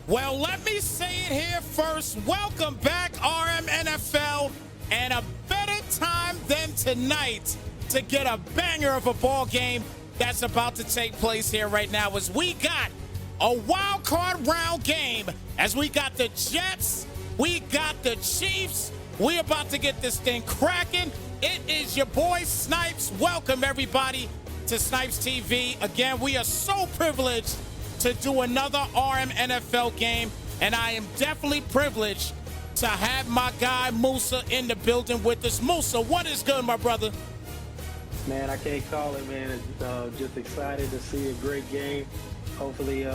Well, let me say it here first. Welcome back, Rmnfl, and a better time than tonight to get a banger of a ball game that's about to take place here right now as we got a wild card round game, as we got the Jets, we got the Chiefs. We're about to get this thing cracking. It is your boy Snypz. Welcome everybody to Snypz TV. Again, we are so privileged to do another Rmnfl game, and I am definitely privileged to have my guy Musah in the building with us. Musah, what is good, my brother? Man, I can't call it, man. Just excited to see a great game. Hopefully,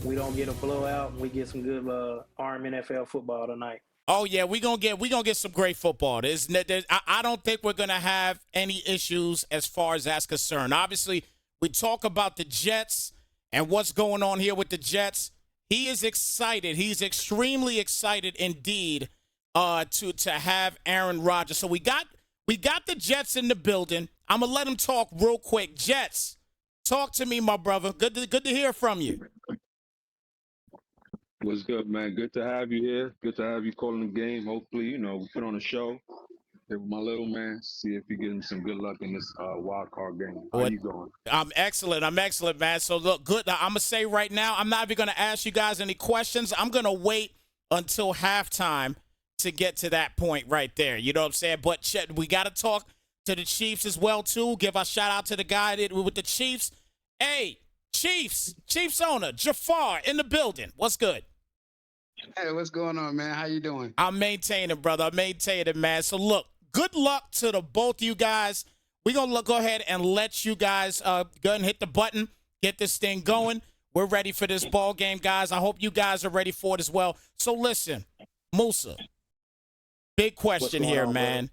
we don't get a blowout and we get some good Rmnfl football tonight. Oh yeah, we gonna get some great football. I don't think we're gonna have any issues as far as that's concerned. Obviously, we talk about the Jets and what's going on here with the Jets. He is excited. He's extremely excited indeed to have Aaron Rodgers. So we got the Jets in the building. I'm gonna let him talk real quick. Jets, talk to me, my brother. Good to hear from you. What's good, man? Good to have you here. Good to have you calling the game. Hopefully, we put on a show here with my little man. See if he gives me some good luck in this wild card game. How you going? I'm excellent, man. So look, good. I'm gonna say right now, I'm not even gonna ask you guys any questions. I'm gonna wait until halftime to get to that point right there. You know what I'm saying? But we gotta talk to the Chiefs as well too. Give a shout out to the guy with the Chiefs. Hey, Chiefs owner Jafar in the building. What's good? Hey, what's going on, man? How you doing? I'm maintaining, brother. I'm maintaining, man. So look, good luck to the both of you guys. We're gonna go ahead and let you guys go ahead and hit the button, get this thing going. We're ready for this ball game, guys. I hope you guys are ready for it as well. So listen, Musah, big question here, man.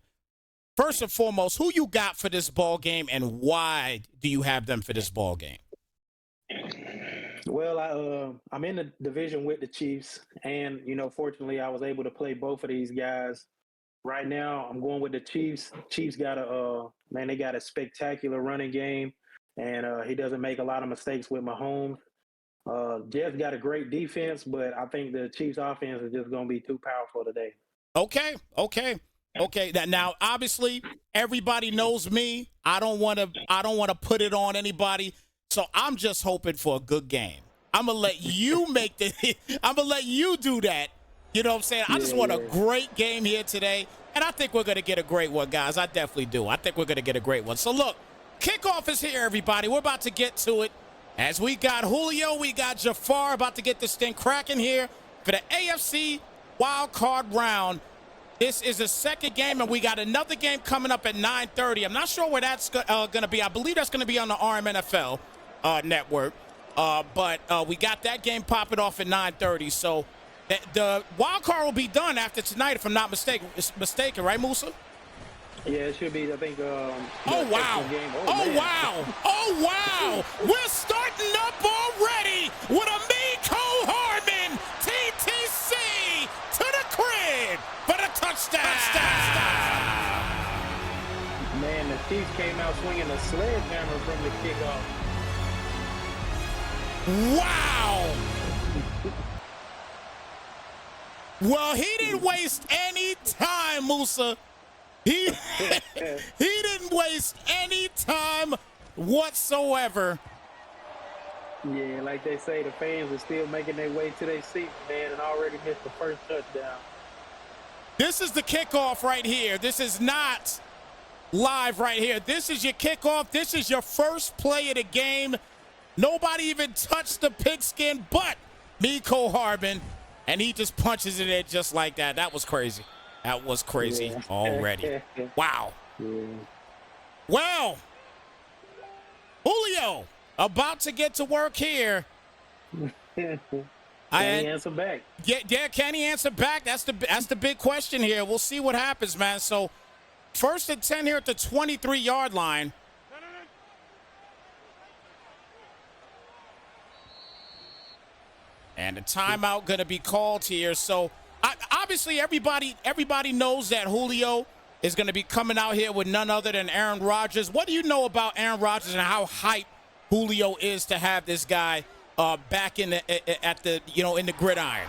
Bro? First and foremost, who you got for this ball game, and why do you have them for this ball game? Well, I'm in the division with the Chiefs, and fortunately, I was able to play both of these guys. Right now, I'm going with the Chiefs. Chiefs got they got a spectacular running game, and he doesn't make a lot of mistakes with Mahomes. Jets got a great defense, but I think the Chiefs' offense is just going to be too powerful today. Okay. Now, obviously, everybody knows me. I don't want to put it on anybody. So I'm just hoping for a good game. I'm gonna let you I'm gonna let you do that. You know what I'm saying? I just want a great game here today, and I think we're gonna get a great one, guys. I definitely do. I think we're gonna get a great one. So look, kickoff is here, everybody. We're about to get to it. As we got Julio, we got Jafar about to get this thing cracking here for the AFC wild card round. This is the second game, and we got another game coming up at 9:30. I'm not sure where that's going to be. I believe that's going to be on the Rmnfl network. But we got that game popping off at 9:30. So the wild card will be done after tonight, if I'm not mistaken. Right, Musah? Yeah, it should be. I think. Oh wow! Oh wow! We're starting up already with a Miko Hardman TTC to the crib for the touchdown. Man, the Chiefs came out swinging a sledgehammer from the kickoff. Wow! Well, he didn't waste any time, Musah. He didn't waste any time whatsoever. Yeah, like they say, the fans are still making their way to their seats, man, and already missed the first touchdown. This is the kickoff right here. This is not live right here. This is your kickoff. This is your first play of the game. Nobody even touched the pigskin but Miko Hardman, and he just punches it in just like that. That was crazy. That was crazy already. Wow. Yeah. Well, Julio about to get to work here. Can he answer back? Yeah, can he answer back? That's the big question here. We'll see what happens, man. So first and 10 here at the 23-yard line. And the timeout going to be called here. So obviously everybody knows that Julio is going to be coming out here with none other than Aaron Rodgers. What do you know about Aaron Rodgers and how hyped Julio is to have this guy back in the gridiron?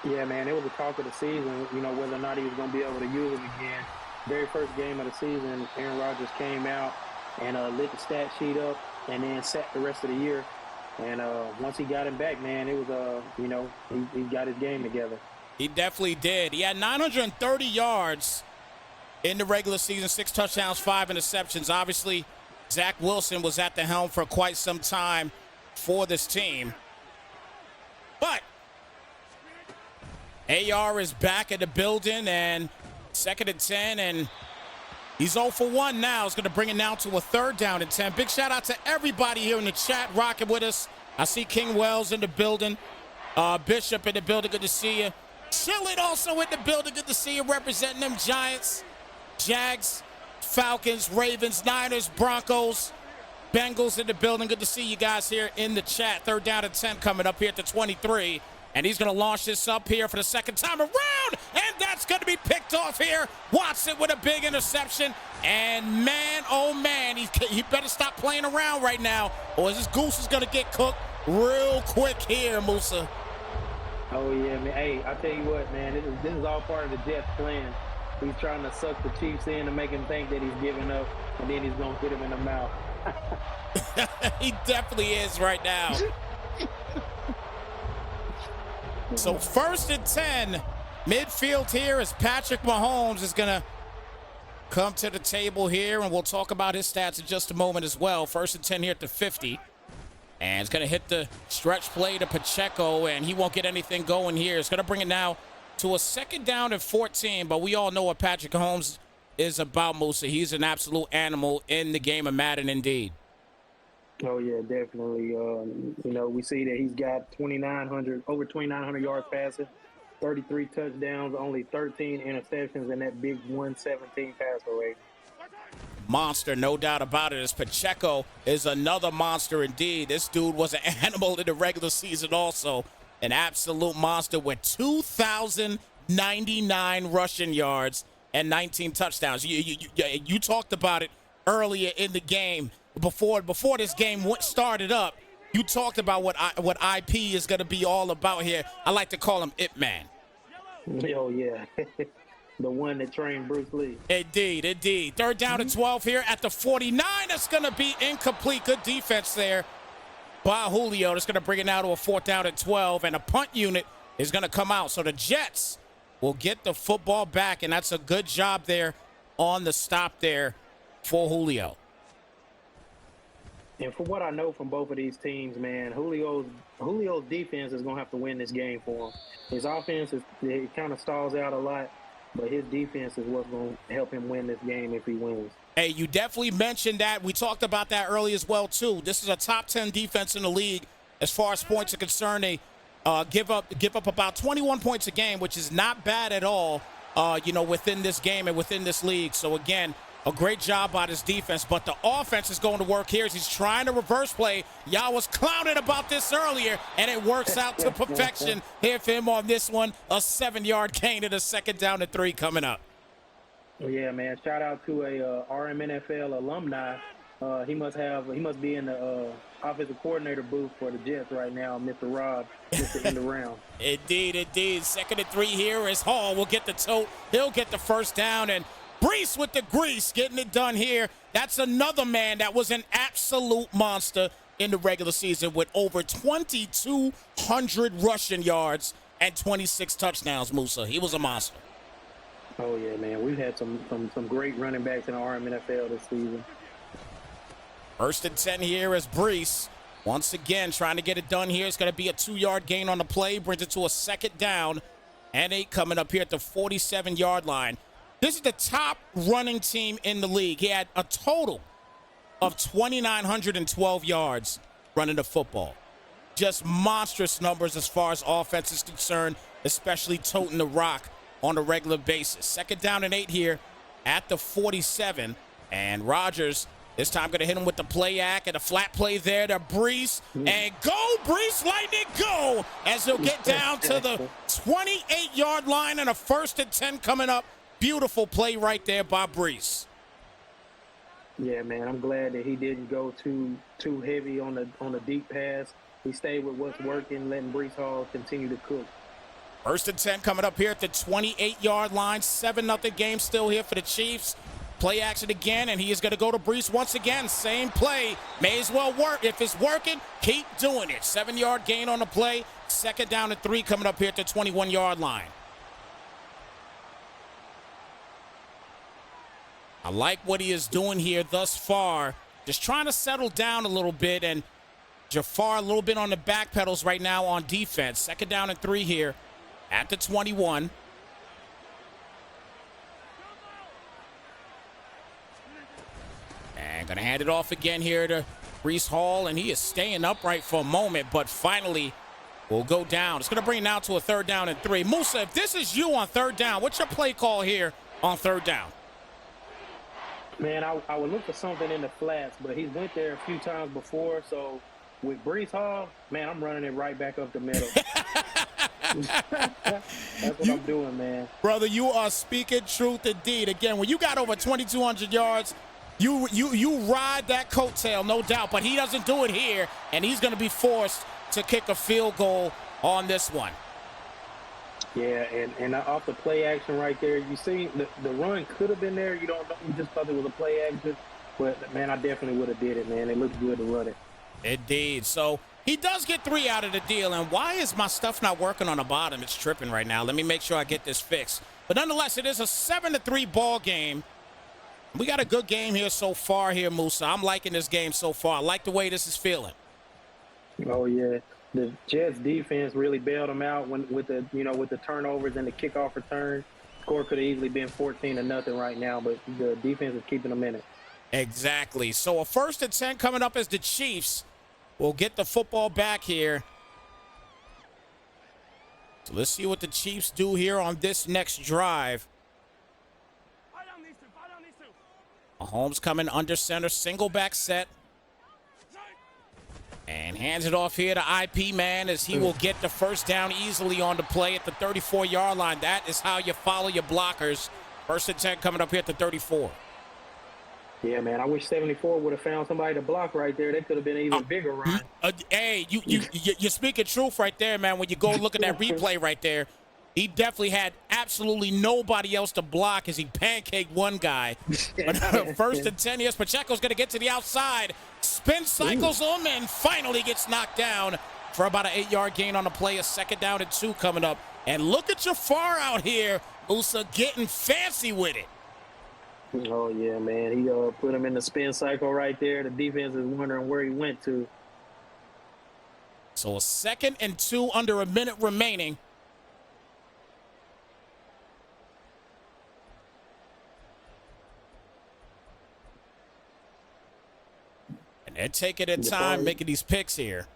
Yeah, man, it was a talk of the season, whether or not he was going to be able to use him again. Very first game of the season, Aaron Rodgers came out and lit the stat sheet up and then sat the rest of the year. And once he got him back, man, it was, he got his game together. He definitely did. He had 930 yards in the regular season, 6 touchdowns, 5 interceptions. Obviously, Zach Wilson was at the helm for quite some time for this team. But AR is back in the building, and 2nd and 10, and he's 0 for 1 now. He's going to bring it down to a 3rd down and 10. Big shout out to everybody here in the chat rocking with us. I see King Wells in the building, Bishop in the building. Good to see you. Chillin' also in the building. Good to see you representing them Giants, Jags, Falcons, Ravens, Niners, Broncos, Bengals in the building. Good to see you guys here in the chat. 3rd down and 10 coming up here at the 23. And he's going to launch this up here for the 2nd time around. And that's going to be picked off here. Watson with a big interception. And man, oh man, he better stop playing around right now, or this goose is going to get cooked real quick here, Musah. Oh, yeah, man. Hey, I tell you what, man, this is all part of the Jets' plan. He's trying to suck the Chiefs in to make him think that he's giving up, and then he's going to hit him in the mouth. He definitely is right now. So 1st and 10, midfield here as Patrick Mahomes is going to come to the table here, and we'll talk about his stats in just a moment as well. 1st and 10 here at the 50. And it's going to hit the stretch play to Pacheco, and he won't get anything going here. It's going to bring it now to a 2nd down and 14, but we all know what Patrick Mahomes is about, Musah. He's an absolute animal in the game of Madden indeed. Oh, yeah, definitely. We see that he's got over 2,900 yards passing, 33 touchdowns, only 13 interceptions, and that big 117 passer rate. Monster, no doubt about it, as Pacheco is another monster indeed. This dude was an animal in the regular season also. An absolute monster with 2,099 rushing yards and 19 touchdowns. You talked about it earlier in the game. Before this game started up, you talked about what IP is going to be all about here. I like to call him Ip Man. Oh, yeah. The one that trained Bruce Lee. Indeed. 3rd down and 12 here at the 49. That's going to be incomplete. Good defense there by Julio. That's going to bring it now to a 4th down and 12, and a punt unit is going to come out. So the Jets will get the football back, and that's a good job there on the stop there for Julio. And from what I know from both of these teams, man, Julio's defense is going to have to win this game for him. His offense, it kind of stalls out a lot, but his defense is what's going to help him win this game if he wins. Hey, you definitely mentioned that. We talked about that early as well, too. This is a top 10 defense in the league as far as points are concerned. They give up about 21 points a game, which is not bad at all, within this game and within this league. So, again, a great job by this defense, but the offense is going to work here as he's trying to reverse play. Y'all was clowning about this earlier, and it works out to perfection here for him on this one. A 7-yard gain and a 2nd down and 3 coming up. Yeah, man. Shout out to a Rmnfl alumni. He must be in the offensive coordinator booth for the Jets right now, Mr. Rob, just to end the round. Indeed. 2nd and 3 here as Hall will get the tote. He'll get the 1st down, and Brees with the grease, getting it done here. That's another man that was an absolute monster in the regular season with over 2,200 rushing yards and 26 touchdowns, Musah. He was a monster. Oh, yeah, man. We've had some great running backs in the Rmnfl this season. 1st and 10 here as Brees, once again, trying to get it done here. It's going to be a 2-yard gain on the play, brings it to a 2nd down and 8 coming up here at the 47-yard line. This is the top running team in the league. He had a total of 2,912 yards running the football. Just monstrous numbers as far as offense is concerned, especially toting the rock on a regular basis. 2nd down and 8 here at the 47. And Rodgers this time going to hit him with the play act and a flat play there to Brees. And go, Brees, lightning, go! As he'll get down to the 28-yard line and a 1st and 10 coming up. Beautiful play right there by Brees. Yeah, man, I'm glad that he didn't go too heavy on the deep pass. he stayed with what's working, letting Brees Hall continue to cook. 1st and 10 coming up here at the 28-yard line. 7-0 game still here for the Chiefs. Play action again, and he is going to go to Brees once again. Same play. May as well work. If it's working, keep doing it. 7-yard gain on the play. 2nd down and 3 coming up here at the 21-yard line. I like what he is doing here thus far. Just trying to settle down a little bit, and Jafar a little bit on the back pedals right now on defense. 2nd down and 3 here at the 21. And going to hand it off again here to Brees Hall, and he is staying upright for a moment, but finally will go down. It's going to bring it now to a 3rd down and 3. Musah, if this is you on 3rd down, what's your play call here on 3rd down? Man, I would look for something in the flats, but he's went there a few times before, so with Brees Hall, man, I'm running it right back up the middle. That's what I'm doing, man. Brother, you are speaking truth indeed. Again, when you got over 2,200 yards, you ride that coattail, no doubt, but he doesn't do it here, and he's going to be forced to kick a field goal on this one. Yeah, and off the play action right there, you see the run could have been there. You don't know, just thought it was a play action, but, man, I definitely would have did it, man. It looked good to run it. Indeed. So he does get 3 out of the deal, and why is my stuff not working on the bottom? It's tripping right now. Let me make sure I get this fixed. But nonetheless, it is a 7-3 ball game. We got a good game here so far here, Musah. I'm liking this game so far. I like the way this is feeling. Oh, yeah. The Jets defense really bailed them out with the turnovers and the kickoff return. Score could have easily been 14-0 right now, but the defense is keeping them in it. Exactly. So a 1st and 10 coming up as the Chiefs will get the football back here. So let's see what the Chiefs do here on this next drive. Mahomes coming under center, single back set. And hands it off here to IP Man as he will get the 1st down easily on the play at the 34-yard line. That is how you follow your blockers. 1st and 10 coming up here at the 34. Yeah, man, I wish 74 would have found somebody to block right there. That could have been an even bigger run. Hey, you're speaking truth right there, man. When you go look at that replay right there, he definitely had absolutely nobody else to block as he pancaked one guy. But 1st and 10, yes, Pacheco's going to get to the outside. Spin cycles him and finally gets knocked down for about an 8-yard gain on the play. A 2nd down and 2 coming up. And look at Jafar out here, Musah, getting fancy with it. Oh, yeah, man. He put him in the spin cycle right there. The defense is wondering where he went to. So a 2nd and 2 under a minute remaining. And they're taking their time making these picks here.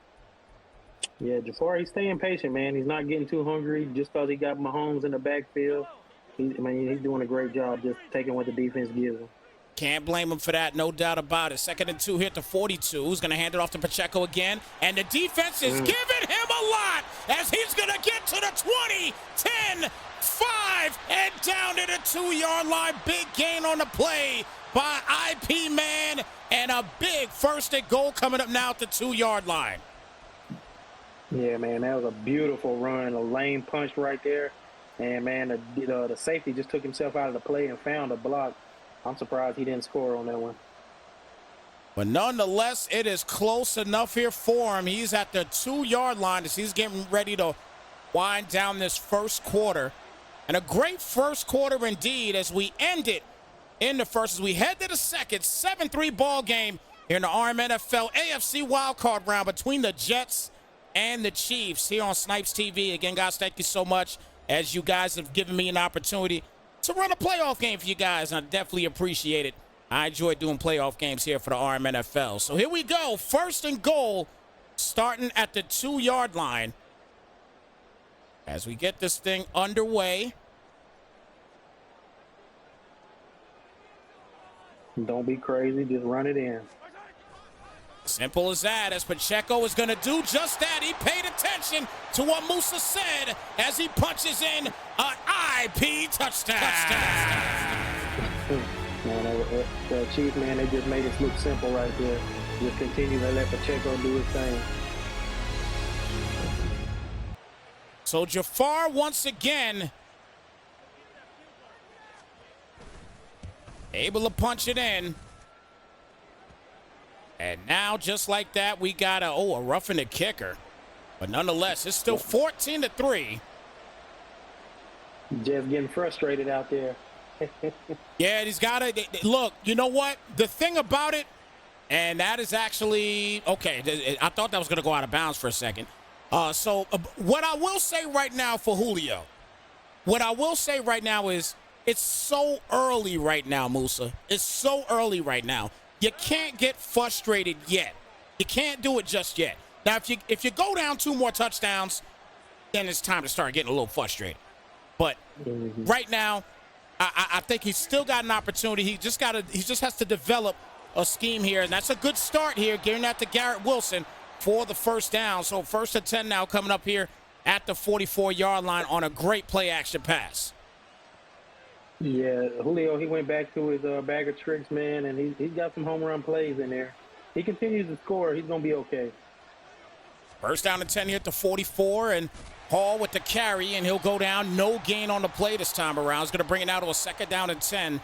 Yeah, Jafar, he's staying patient, man. He's not getting too hungry just because he got Mahomes in the backfield. He's doing a great job just taking what the defense gives him. Can't blame him for that, no doubt about it. 2nd and 2 here to 42. Who's going to hand it off to Pacheco again? And the defense is giving him a lot as he's going to get to the 20, 10, 5, and down to the 2-yard line. Big gain on the play by IP Man, and a big 1st and goal coming up now at the 2-yard line. Yeah, man, that was a beautiful run, a lane punch right there. And, man, the safety just took himself out of the play and found a block. I'm surprised he didn't score on that one. But nonetheless, it is close enough here for him. He's at the 2-yard line as he's getting ready to wind down this 1st quarter. And a great 1st quarter indeed as we end it in the 1st. As we head to the 2nd, 7-3 ball game here in the Rmnfl AFC Wildcard round between the Jets and the Chiefs here on Snypz TV. Again, guys, thank you so much as you guys have given me an opportunity to run a playoff game for you guys, and I definitely appreciate it. I enjoy doing playoff games here for the Rmnfl. So here we go. 1st and goal starting at the 2-yard line as we get this thing underway. Don't be crazy. Just run it in. Simple as that, as Pacheco is going to do just that. He paid attention to what Musah said as he punches in an IP touchdown. Man, the Chiefs, man, they just made it look simple right there. Just continue to let Pacheco do his thing. So Jafar once again able to punch it in. And now, just like that, we got a roughing the kicker. But nonetheless, it's still 14-3. Just getting frustrated out there. Yeah, he's got to look. You know what? The thing about it, and that is actually okay. I thought that was going to go out of bounds for a second. What I will say right now for Julio, what I will say right now is it's so early right now, Musah. It's so early right now. You can't get frustrated yet. You can't do it just yet. Now, if you go down 2 more touchdowns, then it's time to start getting a little frustrated. But right now, I think he's still got an opportunity. He just has to develop a scheme here, and that's a good start here, getting that to Garrett Wilson for the first down. So 1st and 10 now coming up here at the 44-yard line on a great play-action pass. Yeah, Julio, he went back to his bag of tricks, man, and he's got some home run plays in there. He continues to score. He's going to be okay. 1st down and 10 here at the 44, and Hall with the carry, and he'll go down. No gain on the play this time around. He's going to bring it now to a 2nd down and 10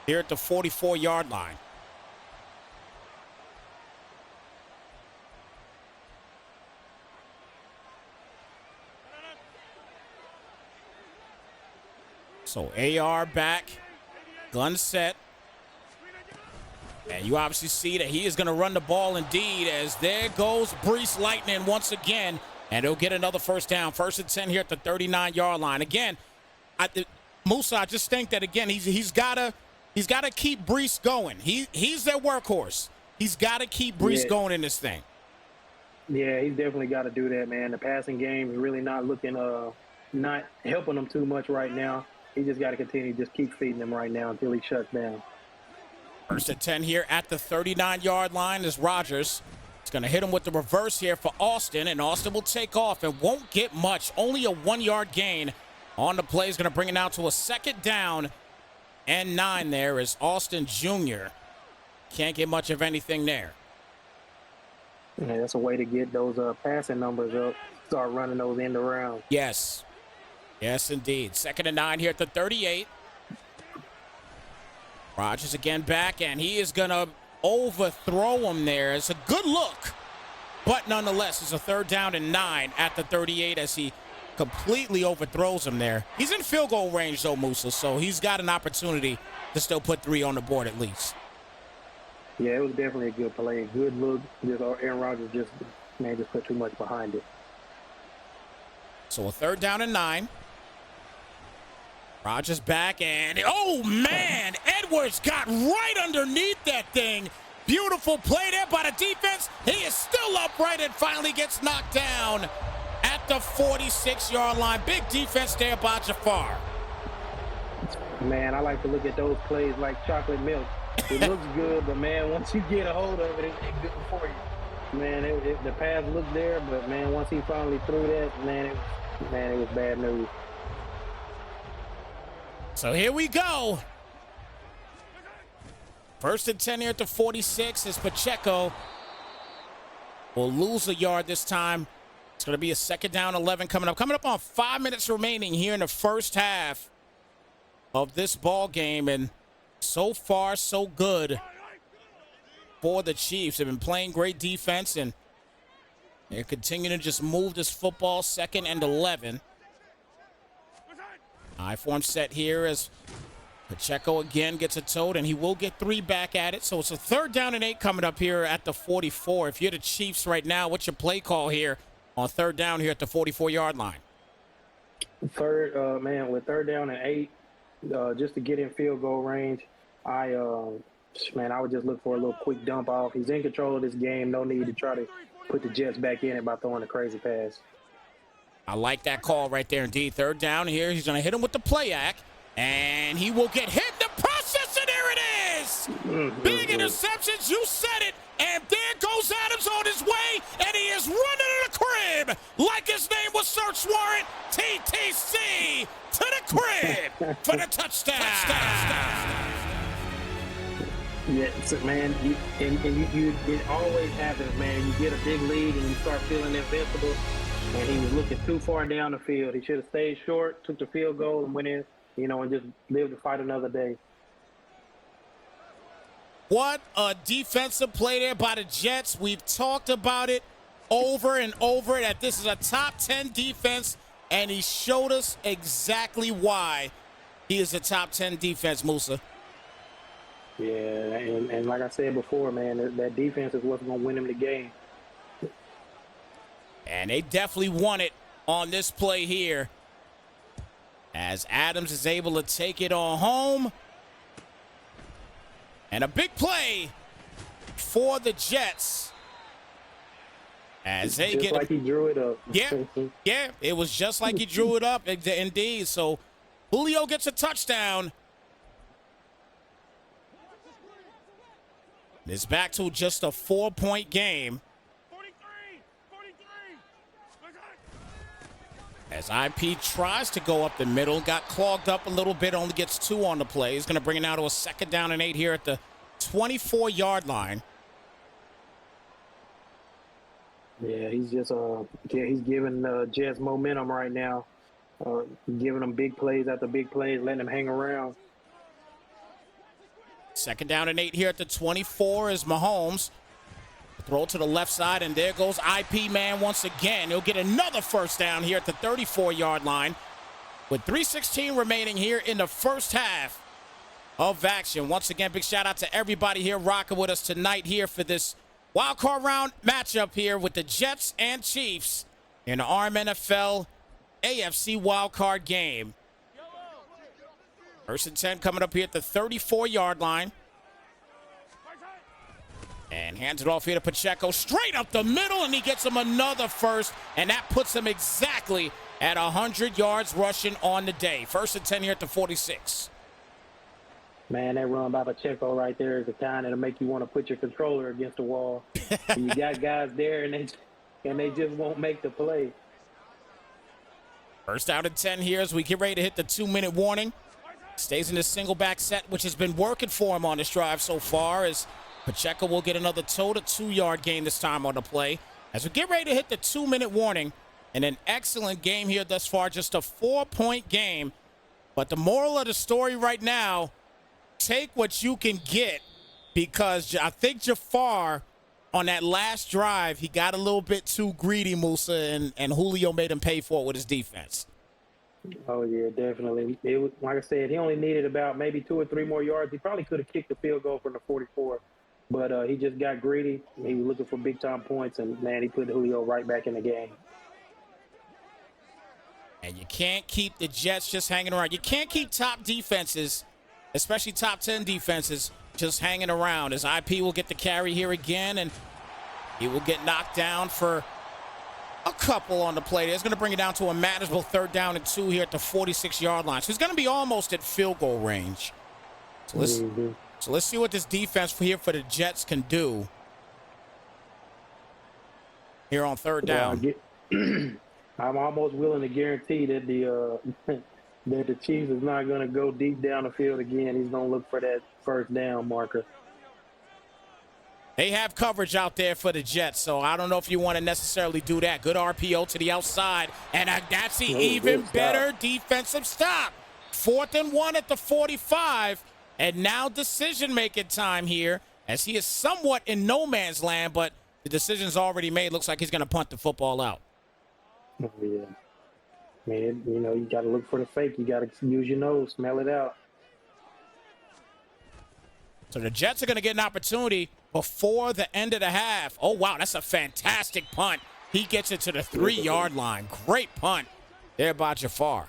here at the 44-yard line. So AR back, gun set. And you obviously see that he is going to run the ball indeed, as there goes Brees Lightning once again. And he'll get another 1st down. 1st and 10 here at the 39-yard line. Again, Musah, I just think that, again, he's got to keep Brees going. He's their workhorse. He's got to keep Brees going in this thing. Yeah, he's definitely got to do that, man. The passing game is really not looking, not helping him too much right now. He just got to continue to just keep feeding him right now until he shuts down. 1st and 10 here at the 39-yard line is Rodgers. It's going to hit him with the reverse here for Austin, and Austin will take off and won't get much. Only a 1-yard gain on the play. Is going to bring it out to a 2nd down and 9 there as Austin Jr. Can't get much of anything there. Yeah, that's a way to get those passing numbers up. Start running those end around. Yes. Yes, indeed. 2nd and 9 here at the 38. Rodgers again back, and he is going to overthrow him there. It's a good look, but nonetheless, it's a 3rd down and 9 at the 38 as he completely overthrows him there. He's in field goal range, though, Musah, so he's got an opportunity to still put 3 on the board at least. Yeah, it was definitely a good play, good look. Just Aaron Rodgers just put too much behind it. So a 3rd down and 9. Rodgers back, and oh man, Edwards got right underneath that thing. Beautiful play there by the defense. He is still upright and finally gets knocked down at the 46-yard line. Big defense there by Jafar. Man, I like to look at those plays like chocolate milk. It looks good, but man, once you get a hold of it, it's good for you. Man, the pass looked there, but man, once he finally threw that, man, it was bad news. So here we go. 1st and 10 here at the 46 as Pacheco will lose a yard this time. It's going to be a 2nd down 11 coming up. Coming up on 5 minutes remaining here in the first half of this ball game. And so far, so good for the Chiefs. They've been playing great defense, and they're continuing to just move this football. 2nd and 11. High form set here as Pacheco again gets a tote, and he will get 3 back at it. So it's a 3rd down and 8 coming up here at the 44. If you're the Chiefs right now, what's your play call here on 3rd down here at the 44-yard line? With 3rd down and 8, just to get in field goal range, I would just look for a little quick dump off. He's in control of this game. No need to try to put the Jets back in it by throwing a crazy pass. I like that call right there indeed. 3rd down here. He's going to hit him with the play act, and he will get hit in the process, and there it is. Big interceptions. You said it. And there goes Adams on his way, and he is running to the crib like his name was search warrant. TTC to the crib for the touchdown. Yeah, so, man, it always happens, man. You get a big lead and you start feeling invincible. and he was looking too far down the field. He should have stayed short, took the field goal, and went in, and just lived to fight another day. What a defensive play there by the Jets. We've talked about it over and over that this is a top 10 defense, and he showed us exactly why he is a top 10 defense, Musah. Yeah, and like I said before, man, that defense is what's going to win him the game. And they definitely won it on this play here, as Adams is able to take it on home. And a big play for the Jets as they just get like he drew it up. Yeah, it was just like he drew it up, indeed. So Julio gets a touchdown. It's back to just a 4-point game. As IP tries to go up the middle, got clogged up a little bit, only gets 2 on the play. He's going to bring it now to a 2nd down and 8 here at the 24-yard line. Yeah, he's just he's giving Jets momentum right now, giving them big plays after big plays, letting them hang around. 2nd down and 8 here at the 24 is Mahomes. Throw to the left side, and there goes IP man once again. He'll get another 1st down here at the 34-yard line with 3:16 remaining here in the first half of action. Once again, big shout out to everybody here rocking with us tonight here for this wildcard round matchup here with the Jets and Chiefs in the Rmnfl AFC wildcard game. 1st and 10 coming up here at the 34-yard line. And hands it off here to Pacheco, straight up the middle, and he gets him another 1st, and that puts him exactly at 100 yards rushing on the day. 1st and 10 here at the 46. Man, that run by Pacheco right there is the kind that'll make you want to put your controller against the wall. You got guys there, and they just won't make the play. 1st down and 10 here as we get ready to hit the 2-minute warning. Stays in the single back set, which has been working for him on this drive so far, as Pacheco will get another toe to 2-yard gain this time on the play. As we get ready to hit the 2-minute warning, and an excellent game here thus far, just a 4-point game. But the moral of the story right now, take what you can get, because I think Jafar on that last drive, he got a little bit too greedy, Musah, and Julio made him pay for it with his defense. Oh, yeah, definitely. It was, like I said, he only needed about maybe 2 or 3 more yards. He probably could have kicked the field goal from the 44, but he just got greedy. He was looking for big-time points, and, man, he put Julio right back in the game. And you can't keep the Jets just hanging around. You can't keep top defenses, especially top 10 defenses, just hanging around, as IP will get the carry here again, and he will get knocked down for a couple on the play. It's going to bring it down to a manageable 3rd down and 2 here at the 46-yard line. So he's going to be almost at field goal range. So let's see what this defense here for the Jets can do here on 3rd down. I'm almost willing to guarantee that the Chiefs is not going to go deep down the field again. He's going to look for that 1st down marker. They have coverage out there for the Jets, so I don't know if you want to necessarily do that. Good RPO to the outside, and that's the even better defensive stop. 4th and 1 at the 45, and now decision-making time here, as he is somewhat in no man's land, but the decision's already made. Looks like he's going to punt the football out. Oh, yeah. Man, you got to look for the fake. You got to use your nose, smell it out. So the Jets are going to get an opportunity before the end of the half. Oh, wow, that's a fantastic punt. He gets it to the 3-yard line. Great punt there by Jafar.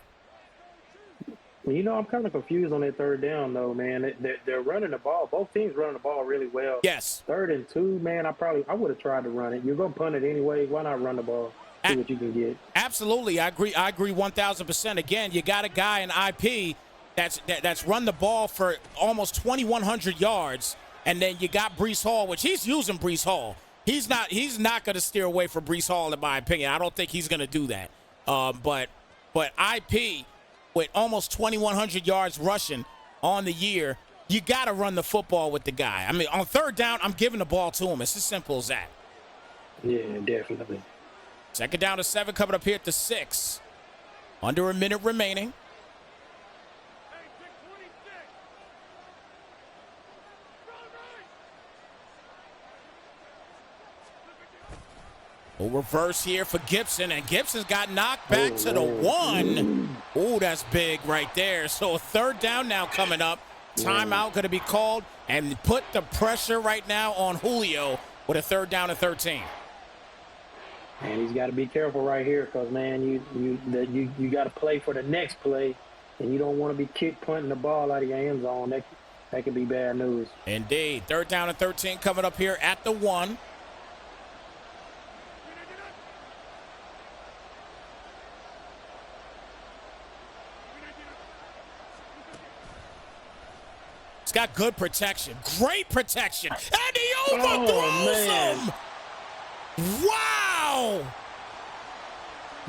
I'm kind of confused on that 3rd down, though, man. They're running the ball. Both teams running the ball really well. Yes. 3rd and 2, man, I would have tried to run it. You're going to punt it anyway. Why not run the ball? See what you can get. Absolutely. I agree 1,000%. Again, you got a guy in IP that's run the ball for almost 2,100 yards, and then you got Breece Hall, which he's using Breece Hall. He's not going to steer away from Breece Hall, in my opinion. I don't think he's going to do that. But IP, with almost 2,100 yards rushing on the year, you got to run the football with the guy. I mean, on 3rd down, I'm giving the ball to him. It's as simple as that. Yeah, definitely. Second down to 7 coming up here at the 6. Under a minute remaining. A reverse here for Gibson, and Gibson's got knocked back to the 1. Oh, that's big right there. So a third down now coming up. Timeout going to be called, and put the pressure right now on Julio with a third down and 13. And he's got to be careful right here because, man, you got to play for the next play, and you don't want to be punting the ball out of your end zone. That could be bad news. Indeed. Third down and 13 coming up here at the 1. He's got good protection. Great protection. And he overthrows him. Wow.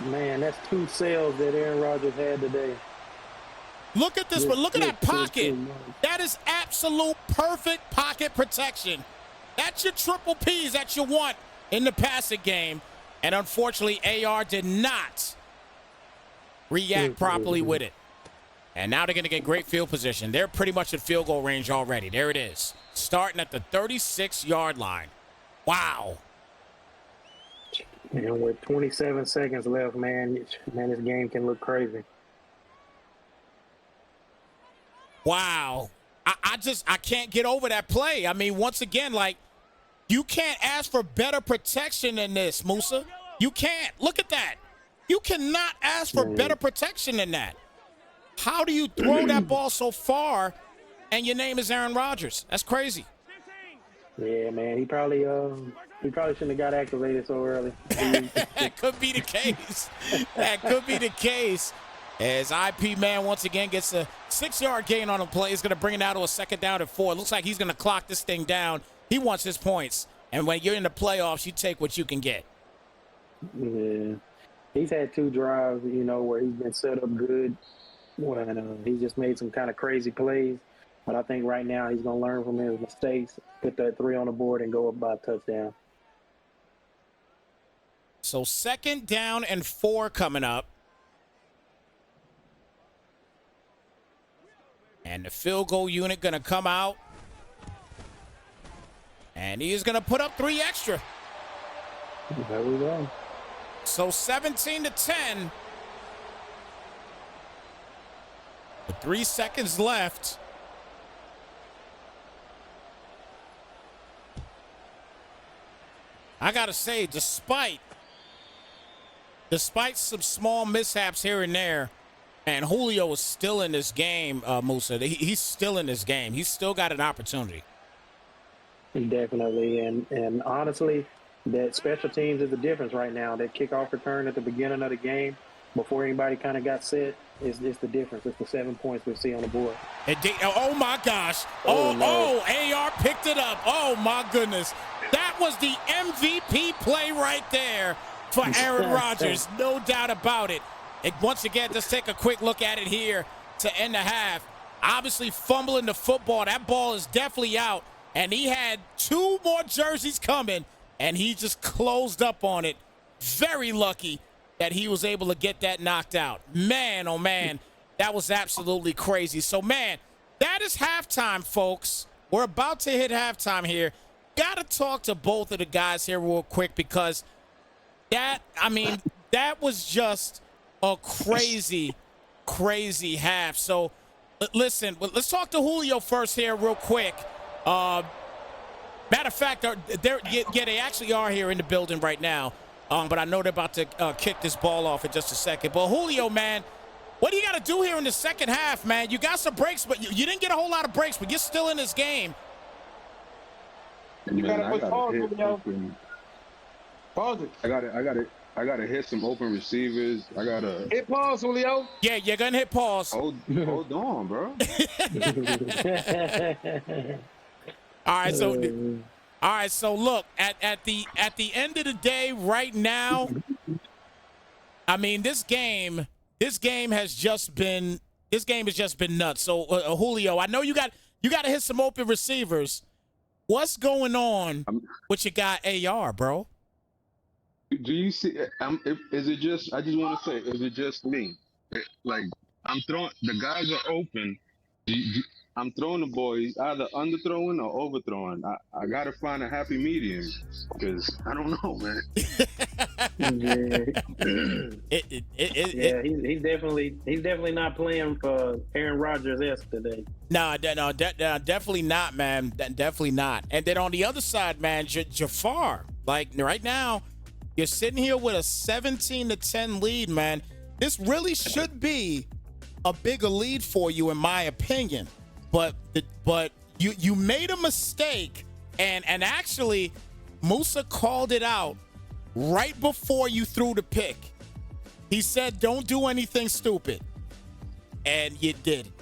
Man, that's 2 sales that Aaron Rodgers had today. Look at this, but look at that pocket. That is absolute perfect pocket protection. That's your triple Ps that you want in the passing game. And unfortunately, AR did not react properly with it. And now they're going to get great field position. They're pretty much at field goal range already. There it is. Starting at the 36-yard line. Wow. And with 27 seconds left, man, this game can look crazy. Wow. I can't get over that play. I mean, once again, like, you can't ask for better protection than this, Musah. You can't. Look at that. You cannot ask for better protection than that. How do you throw that ball so far and your name is Aaron Rodgers? That's crazy. Yeah, man. He probably shouldn't have got activated so early. That could be the case. That could be the case. As IP man once again gets a 6-yard gain on a play. He's going to bring it out to a second down and 4. It looks like he's going to clock this thing down. He wants his points. And when you're in the playoffs, you take what you can get. Yeah. He's had 2 drives, where he's been set up good. Well, he just made some kind of crazy plays. But I think right now he's going to learn from his mistakes, put that 3 on the board, and go up by a touchdown. So second down and 4 coming up. And the field goal unit going to come out. And he is going to put up 3 extra. There we go. So 17-10. With 3 seconds left. I got to say, despite some small mishaps here and there, and Julio is still in this game, Musah. He's still in this game. He's still got an opportunity. Definitely. And honestly, that special teams is the difference right now. That kickoff return at the beginning of the game, before anybody kind of got set, is the difference. It's the 7 points we see on the board. Oh, my gosh. AR picked it up. Oh, my goodness. That was the MVP play right there for Aaron Rodgers. No doubt about it. Once again, let's take a quick look at it here to end the half. Obviously fumbling the football. That ball is definitely out. And he had 2 more jerseys coming, and he just closed up on it. Very lucky that he was able to get that knocked out. Man, oh, man, that was absolutely crazy. So, man, that is halftime, folks. We're about to hit halftime here. Got to talk to both of the guys here real quick because that was just a crazy, crazy half. So, listen, let's talk to Julio first here real quick. Matter of fact, they actually are here in the building right now. But I know they're about to kick this ball off in just a second. But Julio, man, what do you got to do here in the second half, man? You got some breaks, but you didn't get a whole lot of breaks, but you're still in this game. You gotta put pause, Julio. Pause it. I gotta hit some open receivers. I gotta hit pause, Julio. Yeah, you're gonna hit pause. Hold on, bro. All right, so look, at the end of the day right now, I mean, this game has just been nuts. So Julio, I know you got to hit some open receivers. What's going on with your guy AR, bro? Do you see? Is it just? I just want to say, is it just me? Like I'm throwing. The guys are open. I'm throwing the ball. He's either underthrowing or overthrowing. I gotta find a happy medium because I don't know, man. Yeah, It, he's definitely not playing for Aaron Rodgers yesterday. No, definitely not, man. Definitely not. And then on the other side, man, Jafar, like right now, you're sitting here with a 17-10 lead, man. This really should be a bigger lead for you, in my opinion. But you made a mistake, and actually, Musah called it out right before you threw the pick. He said, "Don't do anything stupid," and you did.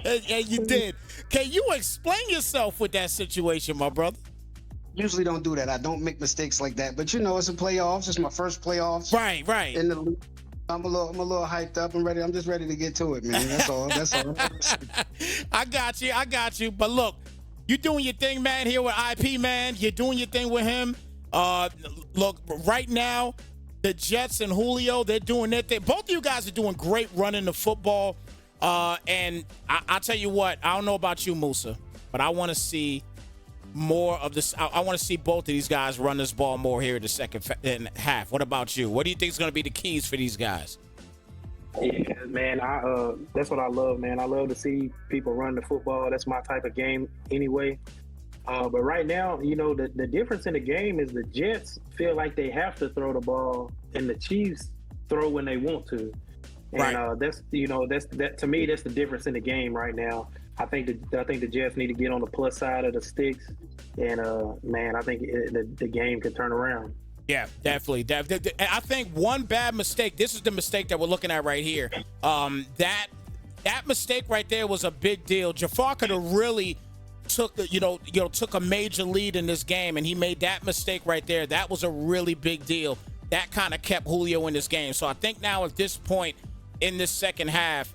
and you did. Can you explain yourself with that situation, my brother? Usually don't do that. I don't make mistakes like that. But you know, it's a playoffs. It's my first playoffs. Right. In the league. I'm a little hyped up and ready. I'm just ready to get to it, man. That's all. I got you. But look, you're doing your thing, man, here with IP, man. You're doing your thing with him. Look, right now, the Jets and Julio, they're doing their thing. Both of you guys are doing great running the football. And I'll tell you what, I don't know about you, Musah, but I want to see more of this. I want to see both of these guys run this ball more here in the second half. What about you? What do you think is going to be the keys for these guys? Yeah, man, that's what I love, man. I love to see people run the football. That's my type of game anyway. But right now, you know, the difference in the game is the Jets feel like they have to throw the ball, and the Chiefs throw when they want to. And right. That's to me, that's the difference in the game right now. I think the Jets need to get on the plus side of the sticks, and man, I think the game could turn around. Yeah, definitely. I think one bad mistake. This is the mistake that we're looking at right here. That mistake right there was a big deal. Jafar could have really took a major lead in this game, and he made that mistake right there. That was a really big deal. That kind of kept Julio in this game. So I think now at this point in this second half,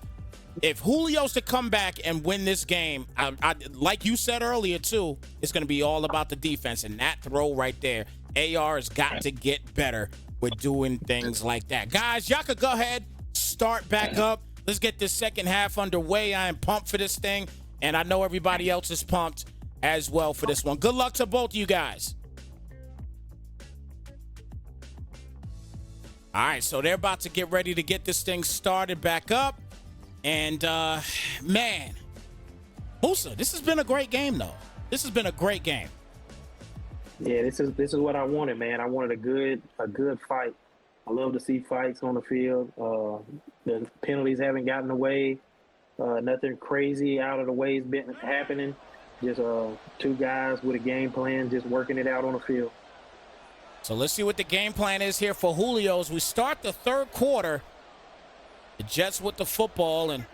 if Julio's to come back and win this game, I like you said earlier too, it's going to be all about the defense, and that throw right there. AR has got to get better with doing things like that. Guys, y'all could go ahead, start back up. Let's get this second half underway. I am pumped for this thing, and I know everybody else is pumped as well for this one. Good luck to both of you guys. All right, so they're about to get ready to get this thing started back up. And, man, Musah, this has been a great game, though. This has been a great game. Yeah, this is what I wanted, man. I wanted a good fight. I love to see fights on the field. The penalties haven't gotten away. Nothing crazy out of the way has been happening. Just two guys with a game plan, just working it out on the field. So let's see what the game plan is here for Julio as we start the third quarter. The Jets with the football, and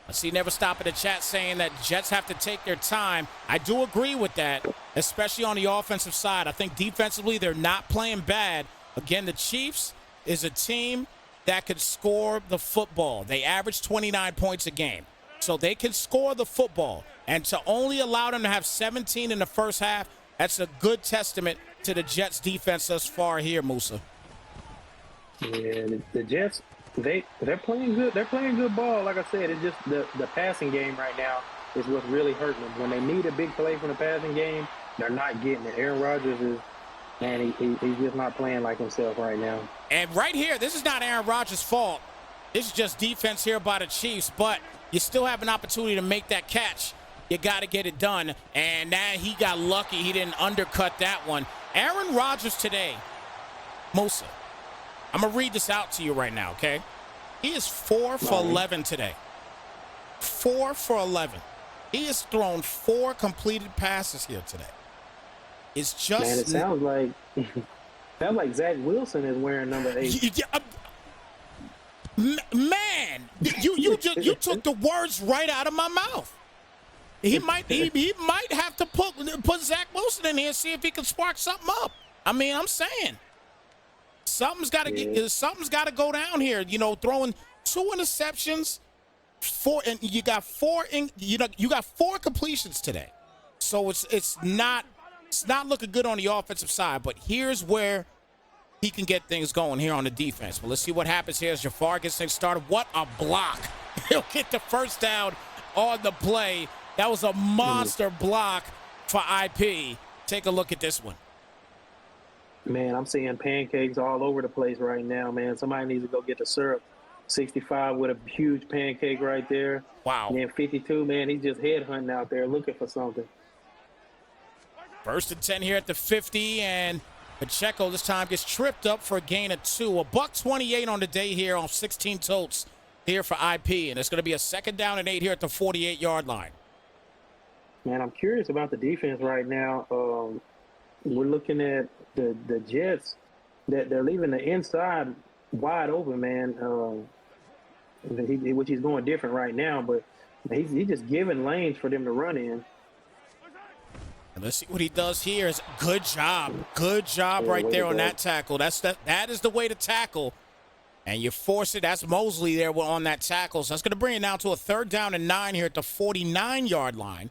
I see Never Stop in the chat saying that Jets have to take their time. I do agree with that, especially on the offensive side. I think defensively they're not playing bad. Again, the Chiefs is a team that could score the football. They average 29 points a game, so they can score the football. And to only allow them to have 17 in the first half, that's a good testament to the Jets defense thus far here, Musah. Yeah, the Jets, they're playing good. They're playing good ball. Like I said, it's just the passing game right now is what's really hurting them. When they need a big play from the passing game, they're not getting it. Aaron Rodgers is, man, he's just not playing like himself right now. And right here, this is not Aaron Rodgers' fault. This is just defense here by the Chiefs, but you still have an opportunity to make that catch. You got to get it done. And now he got lucky. He didn't undercut that one. Aaron Rodgers today, Musah, I'm going to read this out to you right now, okay? He is 4 for 11 today. 4 for 11. He has thrown 4 completed passes here today. It's just... Man, it sounds like Zach Wilson is wearing number 8. Man, you took the words right out of my mouth. He might have to put Zach Wilson in here and see if he can spark something up. I mean, I'm saying something's got to go down here. You know, throwing 2 interceptions, 4, and you got 4 completions today. So it's not It's not looking good on the offensive side, but here's where he can get things going here on the defense. But let's see what happens here as Jafar gets things started. What a block. He'll get the first down on the play. That was a monster block for IP. Take a look at this one. Man, I'm seeing pancakes all over the place right now, man. Somebody needs to go get the syrup. 65 with a huge pancake right there. Wow. And then 52, man, he's just headhunting out there looking for something. 1st and 10 here at the 50, and Pacheco this time gets tripped up for a gain of 2. A $128 on the day here on 16 totes here for IP, and it's going to be a 2nd down and 8 here at the 48-yard line. Man, I'm curious about the defense right now. We're looking at the Jets that they're leaving the inside wide open, man. Which he's going different right now, but he's just giving lanes for them to run in. And let's see what he does here. Is good job right there on that tackle. That is the way to tackle, and you force it. That's Mosley there on that tackle. So that's going to bring it down to a 3rd down and 9 here at the 49-yard line.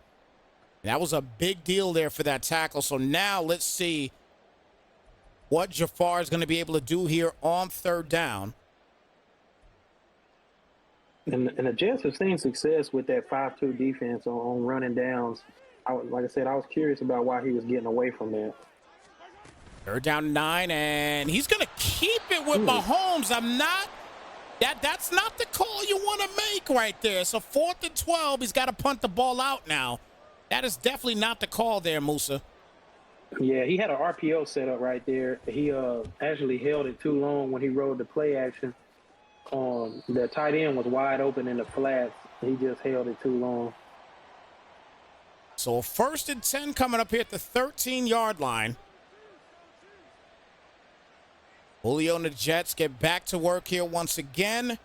That was a big deal there for that tackle. So now let's see what Jafar is going to be able to do here on 3rd down. And the Jets have seen success with that 5-2 defense on running downs. Like I said, I was curious about why he was getting away from that. 3rd down and 9, and he's going to keep it with Mahomes. That's not the call you want to make right there. So 4th and 12, he's got to punt the ball out now. That is definitely not the call there, Musah. Yeah, he had an RPO set up right there. He actually held it too long when he rode the play action. The tight end was wide open in the flats. He just held it too long. So 1st and 10 coming up here at the 13-yard line. Julio and the Jets get back to work here once again.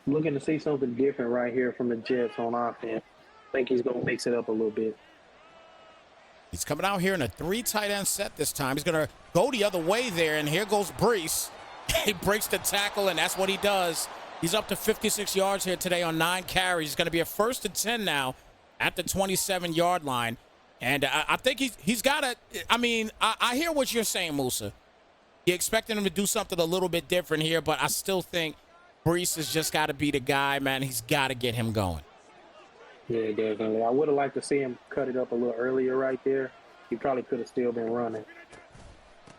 Looking to see something different right here from the Jets on offense. I think he's going to mix it up a little bit. He's coming out here in a 3 tight end set this time. He's going to go the other way there, and here goes Brees. He breaks the tackle, and that's what he does. He's up to 56 yards here today on 9 carries. It's going to be a 1st and 10 now at the 27-yard line. And I think he's got to – I mean, I hear what you're saying, Musah. You're expecting him to do something a little bit different here, but I still think Brees has just got to be the guy, man. He's got to get him going. Yeah, definitely. I would have liked to see him cut it up a little earlier right there. He probably could have still been running.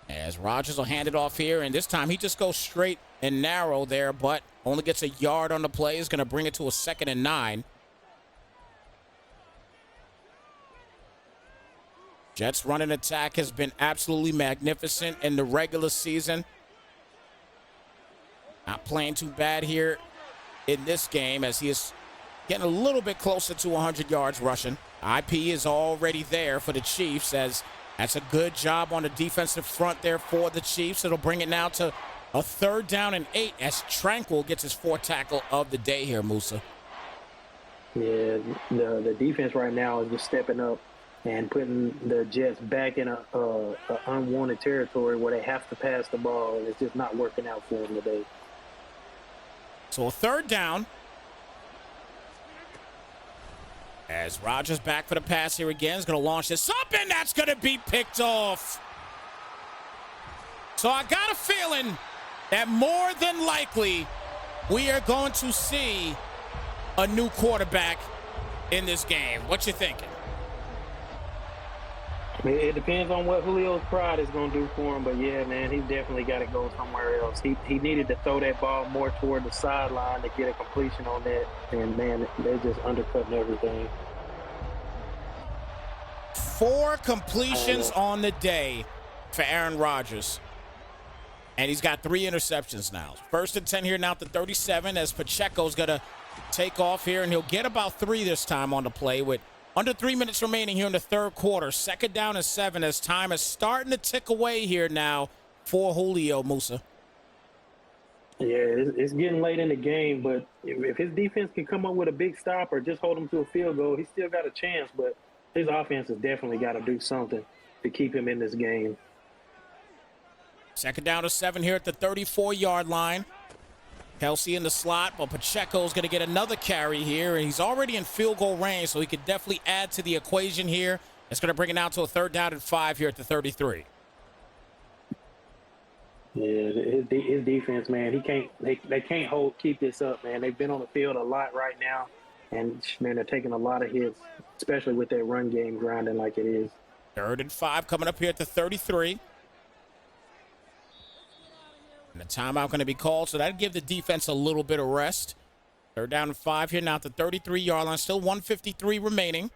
As Rodgers will hand it off here, and this time he just goes straight and narrow there, but only gets a yard on the play. Is going to bring it to a 2nd and 9. Jets running attack has been absolutely magnificent in the regular season. Not playing too bad here in this game as he is getting a little bit closer to 100 yards rushing. IP is already there for the Chiefs as that's a good job on the defensive front there for the Chiefs. It'll bring it now to a 3rd down and 8 as Tranquil gets his 4th tackle of the day here, Musah. Yeah, the defense right now is just stepping up and putting the Jets back in a unwanted territory where they have to pass the ball, and it's just not working out for them today. So a 3rd down. As Rodgers back for the pass here again, is going to launch this up, and that's going to be picked off. So I got a feeling that more than likely we are going to see a new quarterback in this game. What you thinking? It depends on what Julio's pride is going to do for him, but yeah, man, he's definitely got to go somewhere else. He needed to throw that ball more toward the sideline to get a completion on that, and man, they're just undercutting everything. 4 completions on the day for Aaron Rodgers, and he's got 3 interceptions now. 1st and 10 here now at the 37 as Pacheco's going to take off here, and he'll get about 3 this time on the play with under 3 minutes remaining here in the 3rd quarter. 2nd down and 7 as time is starting to tick away here now for Julio, Musah. Yeah, it's getting late in the game, but if his defense can come up with a big stop or just hold him to a field goal, he's still got a chance, but his offense has definitely got to do something to keep him in this game. 2nd down to 7 here at the 34-yard line. Kelsey in the slot, but Pacheco's going to get another carry here, and he's already in field goal range, so he could definitely add to the equation here. It's going to bring it down to a 3rd down and 5 here at the 33. Yeah, his defense, man, they can't keep this up, man. They've been on the field a lot right now, and man, they're taking a lot of hits, especially with that run game grinding like it is. 3rd and 5 coming up here at the 33. And the timeout going to be called, so that'll give the defense a little bit of rest. 3rd down and 5 here now at the 33-yard line. Still 1:53 remaining.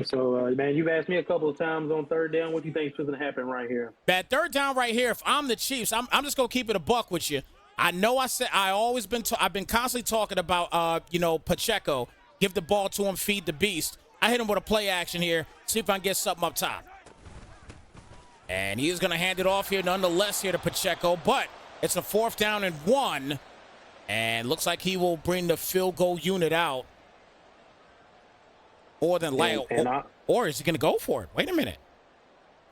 So, man, you've asked me a couple of times on 3rd down. What do you think is going to happen right here? That 3rd down right here, if I'm the Chiefs, I'm just going to keep it a buck with you. I know I've been constantly talking about, Pacheco. Give the ball to him, feed the beast. I hit him with a play action here. See if I can get something up top. And he is going to hand it off here nonetheless here to Pacheco, but it's a 4th down and 1, and looks like he will bring the field goal unit out. More than likely, or is he going to go for it? Wait a minute.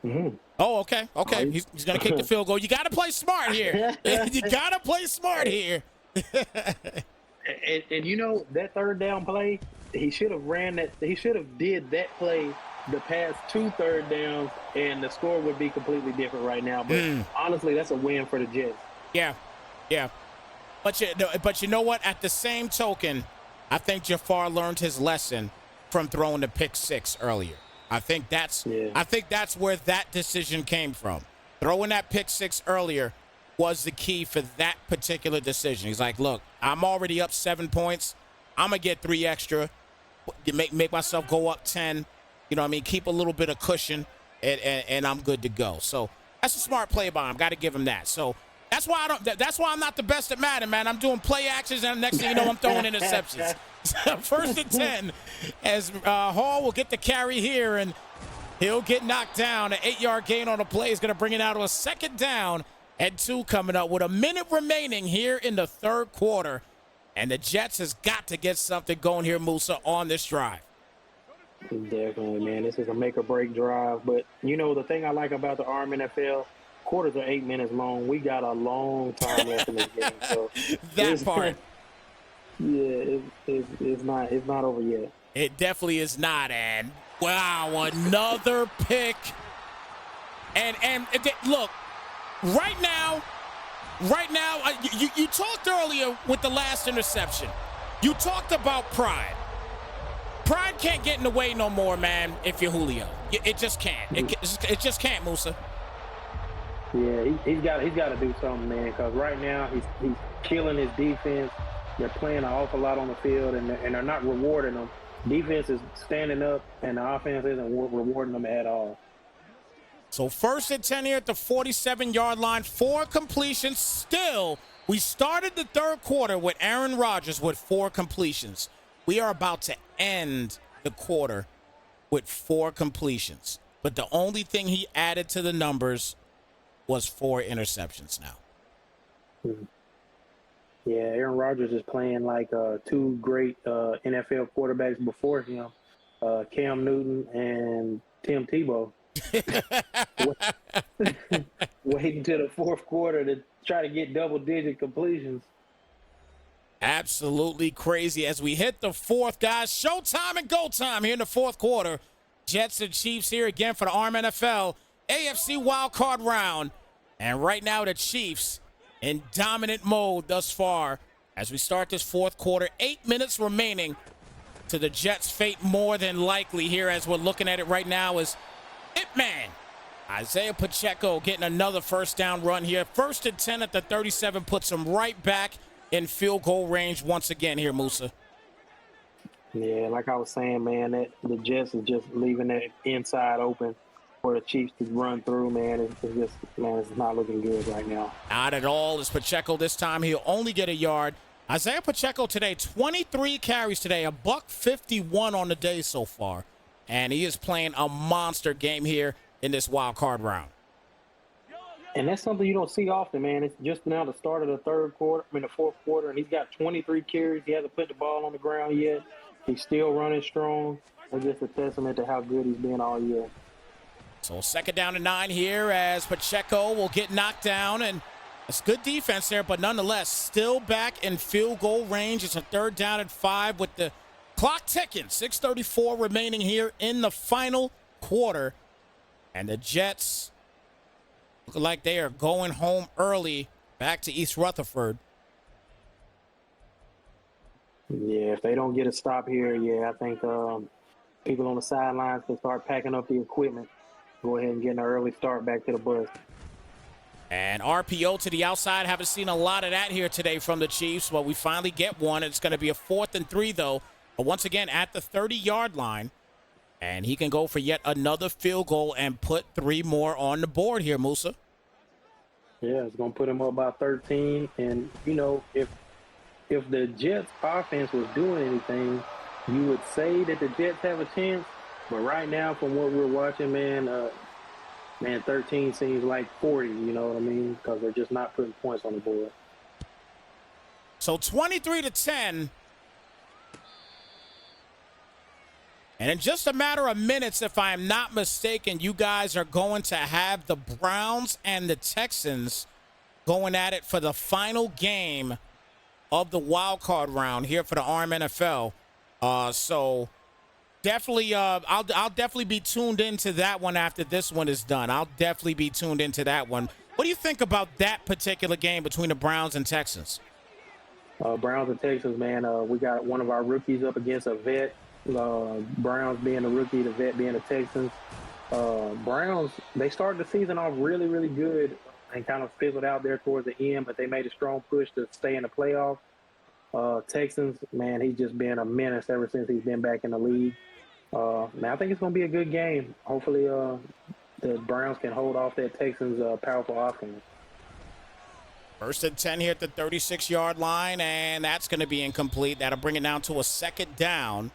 Mm-hmm. Oh, okay. He's going to kick the field goal. You got to play smart here. You got to play smart here. and you know that 3rd down play, he should have ran that. He should have did that play the past 2 3rd downs, and the score would be completely different right now. But honestly, that's a win for the Jets. Yeah. But you know what? At the same token, I think Jafar learned his lesson from throwing the pick 6 earlier. I think that's where that decision came from. Throwing that pick 6 earlier was the key for that particular decision. He's like, look, I'm already up 7 points. I'm gonna get 3 extra, make myself go up 10. You know what I mean? Keep a little bit of cushion, and I'm good to go. So that's a smart play by him. Got to give him that. So that's why I'm not the best at Madden, man. I'm doing play actions, and next thing you know, I'm throwing interceptions. 1st and 10, as Hall will get the carry here, and he'll get knocked down. An 8-yard gain on the play is going to bring it out to a 2nd down and 2 coming up with a minute remaining here in the 3rd quarter. And the Jets has got to get something going here, Musah, on this drive. Definitely, man. This is a make-or-break drive. But, you know, the thing I like about the Rmnfl, quarters are 8 minutes long. We got a long time left in this game. So that part. Yeah, it's not over yet. It definitely is not. And, wow, another pick. And look, right now, you talked earlier with the last interception. You talked about pride. Pride can't get in the way no more, man, if you're Julio. It just can't. It just can't, Musah. Yeah, he's got to do something, man, because right now he's killing his defense. They're playing an awful lot on the field, and they're not rewarding them. Defense is standing up, and the offense isn't rewarding them at all. So 1st and 10 here at the 47-yard line, 4 completions. Still, we started the 3rd quarter with Aaron Rodgers with 4 completions. We are about to end the quarter with 4 completions. But the only thing he added to the numbers was 4 interceptions now. Yeah, Aaron Rodgers is playing like 2 great NFL quarterbacks before him, Cam Newton and Tim Tebow. Waiting till the 4th quarter to try to get double-digit completions. Absolutely crazy as we hit the 4th, guys. Showtime and go time here in the 4th quarter. Jets and Chiefs here again for the Rmnfl AFC Wildcard round. And right now the Chiefs in dominant mode thus far as we start this 4th quarter. 8 minutes remaining to the Jets' fate more than likely here as we're looking at it right now is It Man. Isaiah Pacheco getting another 1st down run here. 1st and 10 at the 37 puts him right back in field goal range once again here, Musah. Yeah, like I was saying, man, that the Jets is just leaving that inside open for the Chiefs to run through, man. It's not looking good right now. Not at all. As Pacheco this time, he'll only get a yard. Isaiah Pacheco today, 23 carries today, $151 on the day so far. And he is playing a monster game here in this wild card round. And that's something you don't see often, man. It's just now the start of the 4th quarter, and he's got 23 carries. He hasn't put the ball on the ground yet. He's still running strong. It's just a testament to how good he's been all year. So 2nd down and 9 here as Pacheco will get knocked down, and it's good defense there, but nonetheless, still back in field goal range. It's a 3rd down and 5 with the clock ticking. 6:34 remaining here in the final quarter. And the Jets look like they are going home early back to East Rutherford. Yeah, if they don't get a stop here, yeah, I think people on the sidelines can start packing up the equipment. Go ahead and get an early start back to the bus. And RPO to the outside. Haven't seen a lot of that here today from the Chiefs, but we finally get one. It's going to be a 4th and 3, though. But once again, at the 30-yard line. And he can go for yet another field goal and put 3 more on the board here, Musah. Yeah, it's going to put him up by 13. And, you know, if the Jets offense was doing anything, you would say that the Jets have a chance. But right now, from what we're watching, man, 13 seems like 40, you know what I mean? Because they're just not putting points on the board. So 23-10. And in just a matter of minutes, if I am not mistaken, you guys are going to have the Browns and the Texans going at it for the final game of the wild card round here for the Rmnfl. So definitely, I'll definitely be tuned into that one after this one is done. I'll definitely be tuned into that one. What do you think about that particular game between the Browns and Texans? Browns and Texans, man, we got one of our rookies up against a vet. Browns being a rookie, the vet being the Texans. Browns, they started the season off really, really good and kind of fizzled out there towards the end, but they made a strong push to stay in the playoffs. Texans, man, he's just been a menace ever since he's been back in the league. Man, I think it's going to be a good game. Hopefully the Browns can hold off that Texans' powerful offense. 1st and 10 here at the 36-yard line, and that's going to be incomplete. That'll bring it down to a 2nd down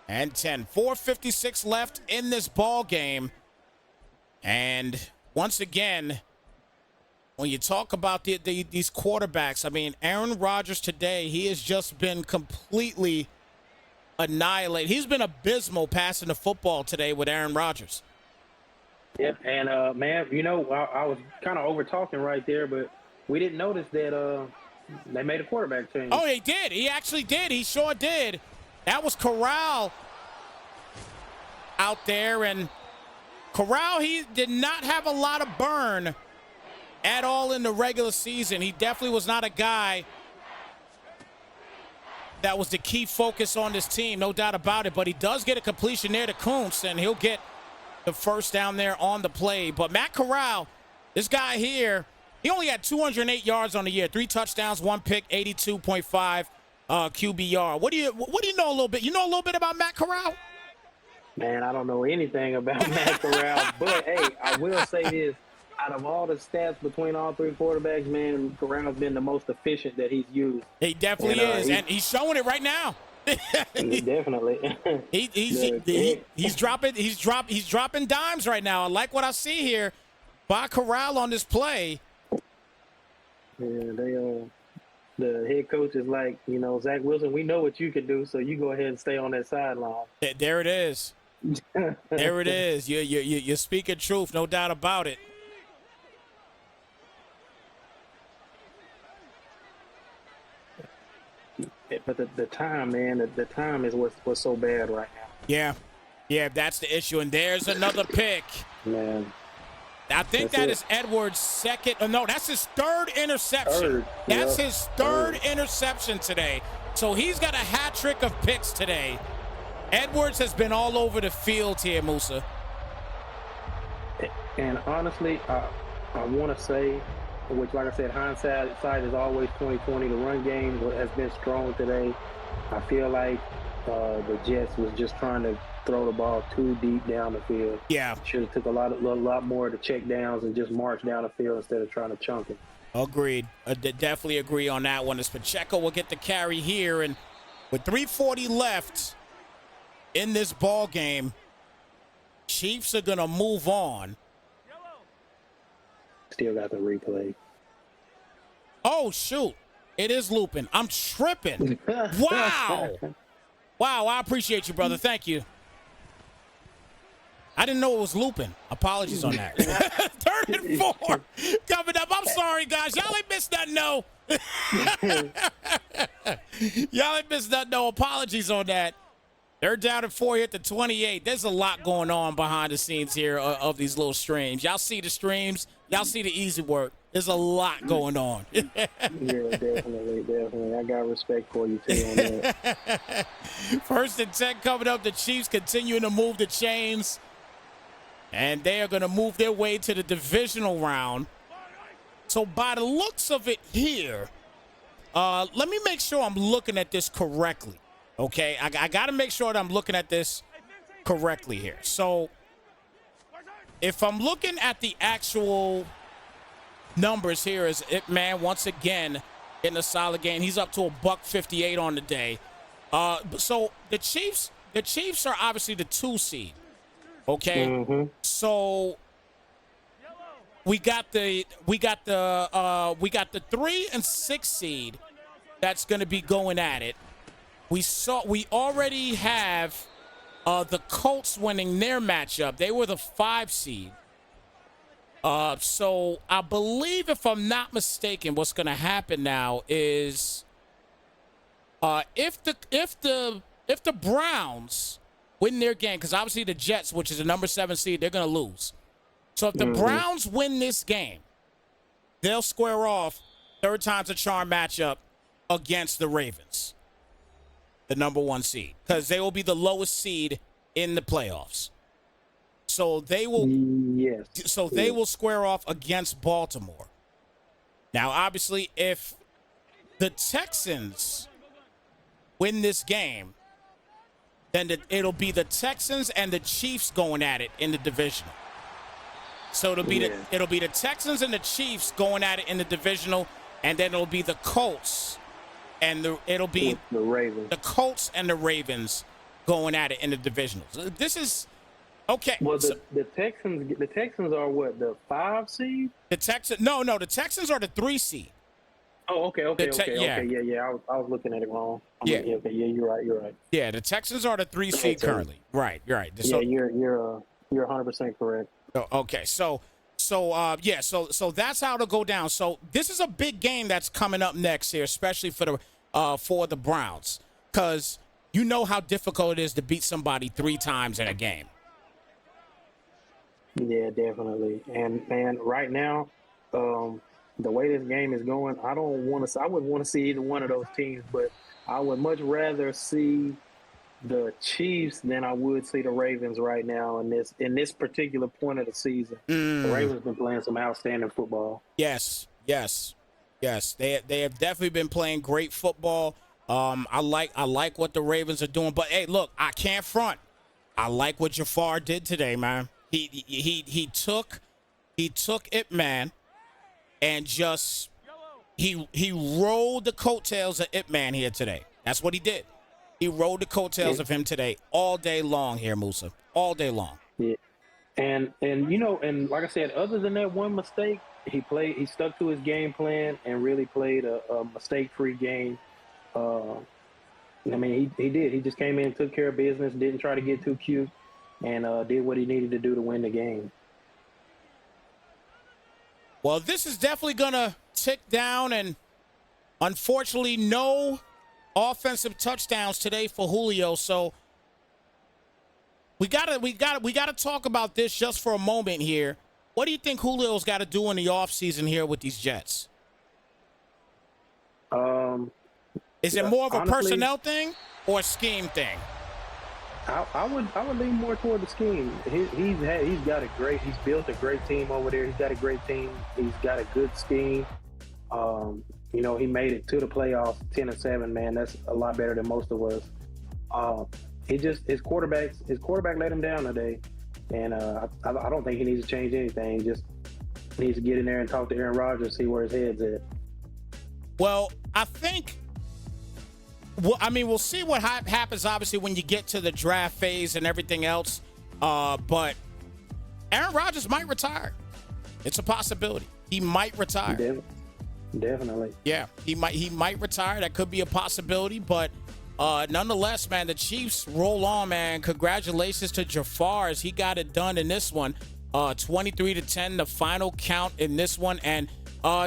and 10. 4:56 left in this ball game. And once again, when you talk about these quarterbacks, I mean, Aaron Rodgers today, he has just been completely annihilated. He's been abysmal passing the football today with Aaron Rodgers. Yep, and, man, you know, I was kind of over-talking right there, but we didn't notice that they made a quarterback change. Oh, he did. He actually did. He sure did. That was Corral out there, and Corral, he did not have a lot of burn at all in the regular season. He definitely was not a guy that was the key focus on this team, no doubt about it, but he does get a completion there to Kuntz, and he'll get the 1st down there on the play. But Matt Corral, this guy here, he only had 208 yards on the year, 3 touchdowns, 1 pick, 82.5 QBR. What do you know a little bit? You know a little bit about Matt Corral? Man, I don't know anything about Matt Corral, but hey, I will say this. Out of all the stats between all 3 quarterbacks, man, Corral's been the most efficient that he's used. He definitely is, and he's showing it right now. Definitely. He's dropping dimes right now. I like what I see here by Corral on this play. Yeah, the head coach is like, you know, Zach Wilson, we know what you can do, so you go ahead and stay on that sideline. There it is. There it is. You're speaking truth, no doubt about it. But the time, man, the time is what's so bad right now. Yeah, that's the issue. And there's another pick. Man. I think that is Edwards' 2nd. Oh, no, that's his 3rd interception. That's his third interception today. So he's got a hat trick of picks today. Edwards has been all over the field here, Musah. And honestly, I want to say, which, like I said, hindsight is always 20/20. The run game has been strong today. I feel like the Jets was just trying to throw the ball too deep down the field. Yeah. Should have took a lot more of the check downs and just march down the field instead of trying to chunk it. Agreed. Definitely agree on that one. As Pacheco will get the carry here, and with 3:40 left in this ball game, Chiefs are going to move on. Still got the replay. Oh, shoot. It is looping. I'm tripping. Wow. Wow, I appreciate you, brother. Thank you. I didn't know it was looping. Apologies on that. 3rd and 4 coming up. I'm sorry, guys. Y'all ain't missed nothing, no. Y'all ain't missed nothing, no. Apologies on that. They're down at 4 here at the 28. There's a lot going on behind the scenes here of these little streams. Y'all see the streams. Y'all see the easy work. There's a lot going on. Yeah, definitely. I got respect for you, too, on that. 1st and 10 coming up. The Chiefs continuing to move the chains. And they are going to move their way to the divisional round. So by the looks of it here, let me make sure I'm looking at this correctly. Okay, I got to make sure that I'm looking at this correctly here. So if I'm looking at the actual numbers here, is Ip Man once again in a solid game. He's up to $158 on the day. So the Chiefs are obviously the 2 seed. Okay, so we got the 3 and 6 seed that's going to be going at it. We already have the Colts winning their matchup. They were the 5 seed. So I believe, if I'm not mistaken, what's going to happen now is if the Browns win their game, because obviously the Jets, which is the number 7 seed, they're going to lose. So if the Browns win this game, they'll square off 3rd time's a charm matchup against the Ravens, the number 1 seed, because they will be the lowest seed in the playoffs. So they will, they will square off against Baltimore. Now, obviously, if the Texans win this game, then it'll be the Texans and the Chiefs going at it in the divisional. So it'll be the Texans and the Chiefs going at it in the divisional, and then it'll be the Colts and the Ravens. The Colts and the Ravens going at it in the divisionals. This is okay. Well, the Texans are what, the 5 seed? The Texans are the 3 seed. Oh, okay. Yeah. I was looking at it wrong. You're right. Yeah, the Texans are the 3 seed currently. Right, you're right. So, yeah, you're 100% correct. Okay, so that's how it'll go down. So this is a big game that's coming up next here, especially for the Browns, because you know how difficult it is to beat somebody 3 times in a game. Yeah, definitely. And right now, the way this game is going, I wouldn't want to see either one of those teams, but I would much rather see the Chiefs than I would see the Ravens right now in this particular point of the season. The Ravens been playing some outstanding football. Yes. They have definitely been playing great football. I like what the Ravens are doing, but hey, look, I can't front. I like what Jafar did today, man. He took it, man, and just he rode the coattails of Ip Man here today. That's what he did. He rode the coattails of him today all day long here, Musah. All day long. Yeah. And like I said, other than that one mistake, he stuck to his game plan and really played a mistake-free game. He did. He just came in, took care of business, didn't try to get too cute, and did what he needed to do to win the game. Well, this is definitely going to tick down, and unfortunately no offensive touchdowns today for Julio. So we gotta talk about this just for a moment here. What do you think Julio's got to do in the offseason here with these Jets? Is it more of a personnel thing or a scheme thing? I would lean more toward the scheme. He's built a great team over there. He's got a great team. He's got a good scheme. He made it to the playoffs 10-7, man. That's a lot better than most of us. His quarterback let him down today. And I don't think he needs to change anything. He just needs to get in there and talk to Aaron Rodgers, see where his head's at. Well, I think we'll see what happens, obviously, when you get to the draft phase and everything else. But Aaron Rodgers might retire. It's a possibility. He might retire. Definitely. Yeah, he might retire. That could be a possibility. But Nonetheless, man, the Chiefs roll on, man. Congratulations to Jafar as he got it done in this one. 23-10, the final count in this one. And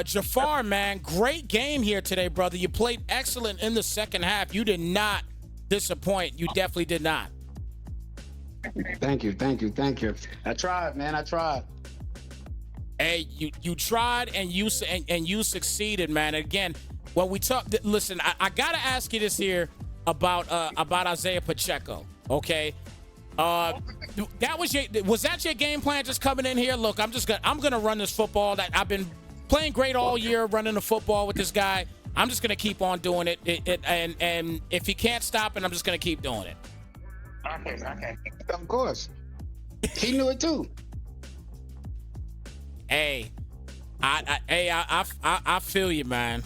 Jafar, man, great game here today, brother. You played excellent in the second half. You did not disappoint. You definitely did not. Thank you. I tried, man. I tried. Hey, you tried and you succeeded, man. Again, when we talk, listen, I gotta ask you this here about Isaiah Pacheco. Okay, was that your game plan, just coming in here? Look, I'm gonna run this football that I've been playing great all year, running the football with this guy. I'm just gonna keep on doing it. And if he can't stop it, I'm just gonna keep doing it. Okay. Of course. He knew it too. Hey, I feel you, man.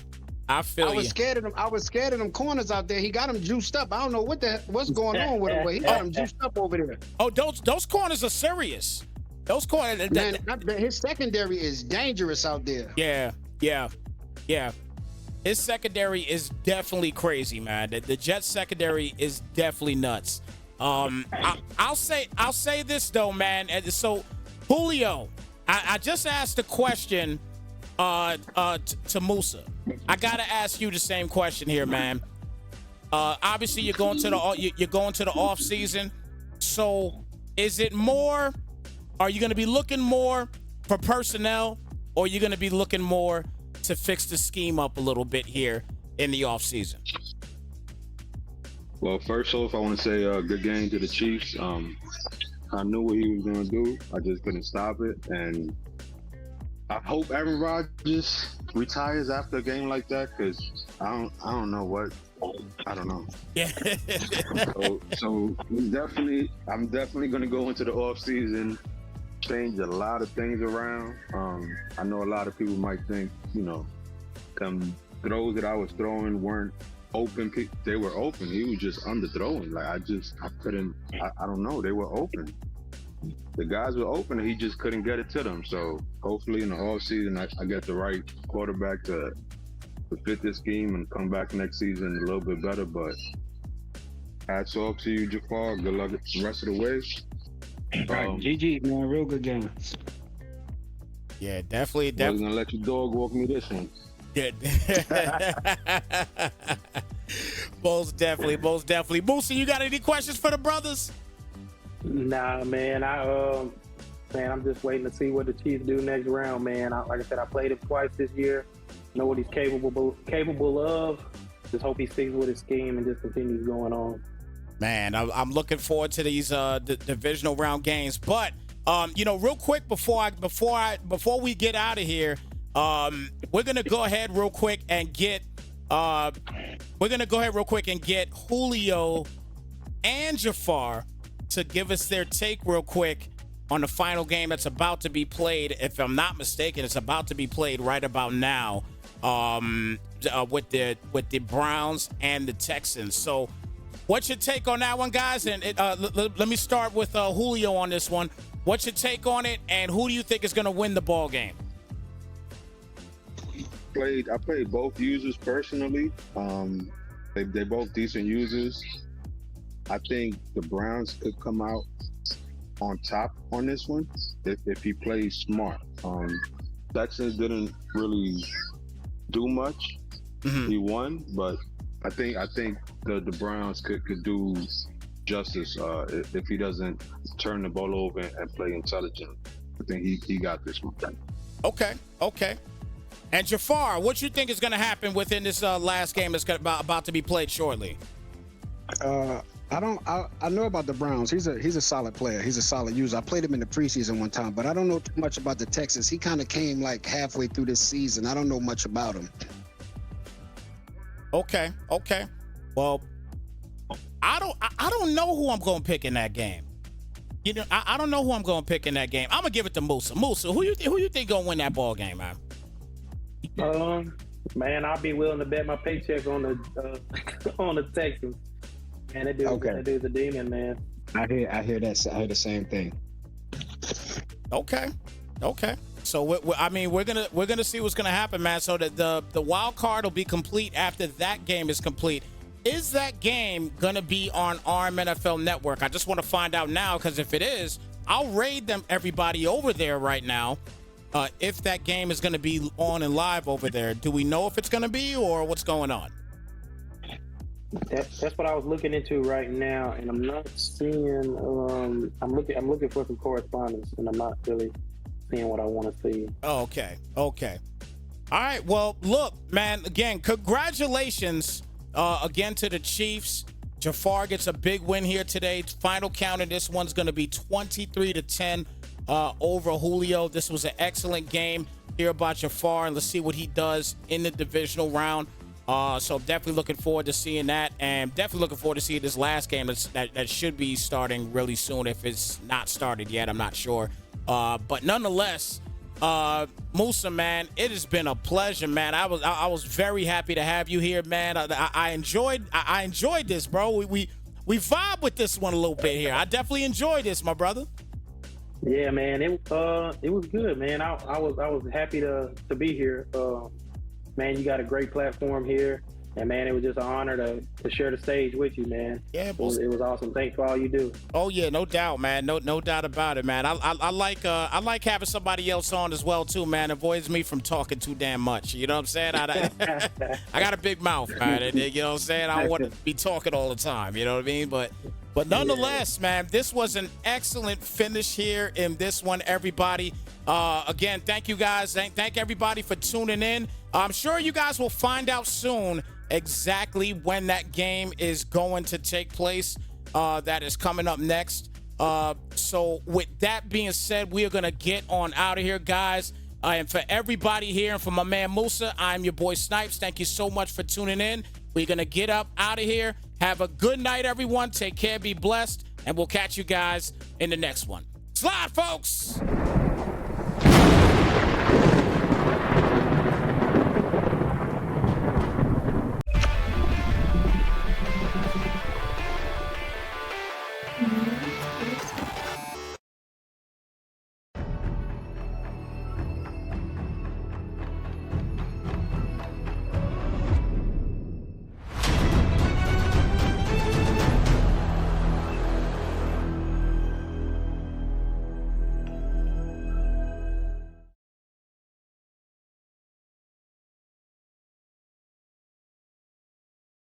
I was scared of him. I was scared of them corners out there. He got him juiced up. I don't know what's going on with him, but he got him juiced up over there. Oh, those corners are serious. Those corners, man, his secondary is dangerous out there. Yeah. His secondary is definitely crazy, man. The Jets secondary is definitely nuts. I'll say this though, man. So Julio, I just asked a question to Musah. I gotta ask you the same question here, man. Obviously, you're going to the off season. So, is it more? Are you going to be looking more for personnel, or are you going to be looking more to fix the scheme up a little bit here in the off season? Well, first off, I want to say good game to the Chiefs. I knew what he was going to do. I just couldn't stop it, and I hope Aaron Rodgers retires after a game like that, because I don't know what. I don't know. Yeah. so I'm definitely going to go into the off season, change a lot of things around. I know a lot of people might think, some throws that I was throwing weren't open. They were open. He was just underthrowing. Like I couldn't. I don't know. They were open. The guys were open, and he just couldn't get it to them. So hopefully in the off season, I get the right quarterback to fit this scheme and come back next season a little bit better. But hats off to you, Jafar. Good luck the rest of the way. GG, man, real good game. Yeah, definitely. I was gonna let your dog walk me this one. Yeah. Most definitely. Musah, you got any questions for the brothers? Nah, man. I'm just waiting to see what the Chiefs do next round, man. Like I said, I played him twice this year. Know what he's capable of. Just hope he sticks with his scheme and just continues going on. Man, I'm looking forward to these the divisional round games. But real quick before we get out of here, we're gonna go ahead real quick and get Julio and Jafar to give us their take real quick on the final game that's about to be played. If I'm not mistaken, it's about to be played right about now with the Browns and the Texans. So what's your take on that one, guys? And let me start with Julio on this one. What's your take on it, and who do you think is going to win the ball game? I played both users personally. They both decent users. I think the Browns could come out on top on this one if he plays smart. Texans didn't really do much. Mm-hmm. He won, but I think the Browns could do justice if he doesn't turn the ball over and play intelligent. I think he got this one. Okay. And Jafar, what you think is going to happen within this last game that's about to be played shortly? I know about the Browns. He's a solid player. He's a solid user. I played him in the preseason one time, but I don't know too much about the Texans. He kind of came like halfway through this season. I don't know much about him. Okay. Well, I don't know who I'm going to pick in that game. I don't know who I'm going to pick in that game. I'm going to give it to Musah. Musah, who you think going to win that ball game, man? Man, I'll be willing to bet my paycheck on the Texans. Man, that dude's a demon, man. I hear that. I hear the same thing. Okay. So we're gonna see what's gonna happen, man. So that the wild card will be complete after that game is complete. is that game going to be on Rmnfl Network? I just want to find out now, because if it is, I'll raid everybody over there right now. If that game is going to be on and live over there, do we know if it's going to be, or what's going on? That's what I was looking into right now, and I'm not seeing. I'm looking for some correspondence, and I'm not really seeing what I want to see. Oh, okay. All right. Well, look, man. Again, congratulations again to the Chiefs. Jafar gets a big win here today. Final count of this one's going to be 23-10 over Julio. This was an excellent game. Hear about Jafar, and let's see what he does in the divisional round. So definitely looking forward to seeing that, and definitely looking forward to seeing this last game that should be starting really soon. If it's not started yet, I'm not sure. But nonetheless, Musah, man, it has been a pleasure, man. I was very happy to have you here, man. I enjoyed this, bro. We vibe with this one a little bit here. I definitely enjoyed this, my brother. Yeah, man, it was good, man. I was happy to be here. Man, you got a great platform here, and man, it was just an honor to share the stage with you, man. Yeah, it was awesome. Thanks for all you do. Oh yeah, no doubt, man. No doubt about it, man. I like having somebody else on as well too, man. It avoids me from talking too damn much. You know what I'm saying? I got a big mouth, man. You know what I'm saying? I don't want to be talking all the time. You know what I mean? But nonetheless, man, this was an excellent finish here in this one, everybody. Again, thank you guys. Thank everybody for tuning in. I'm sure you guys will find out soon exactly when that game is going to take place. That is coming up next. So with that being said, we are going to get on out of here, guys. And for everybody here and for my man Musah, I'm your boy Snypz. Thank you so much for tuning in. We're going to get up out of here. Have a good night, everyone. Take care. Be blessed. And we'll catch you guys in the next one. Slide, folks.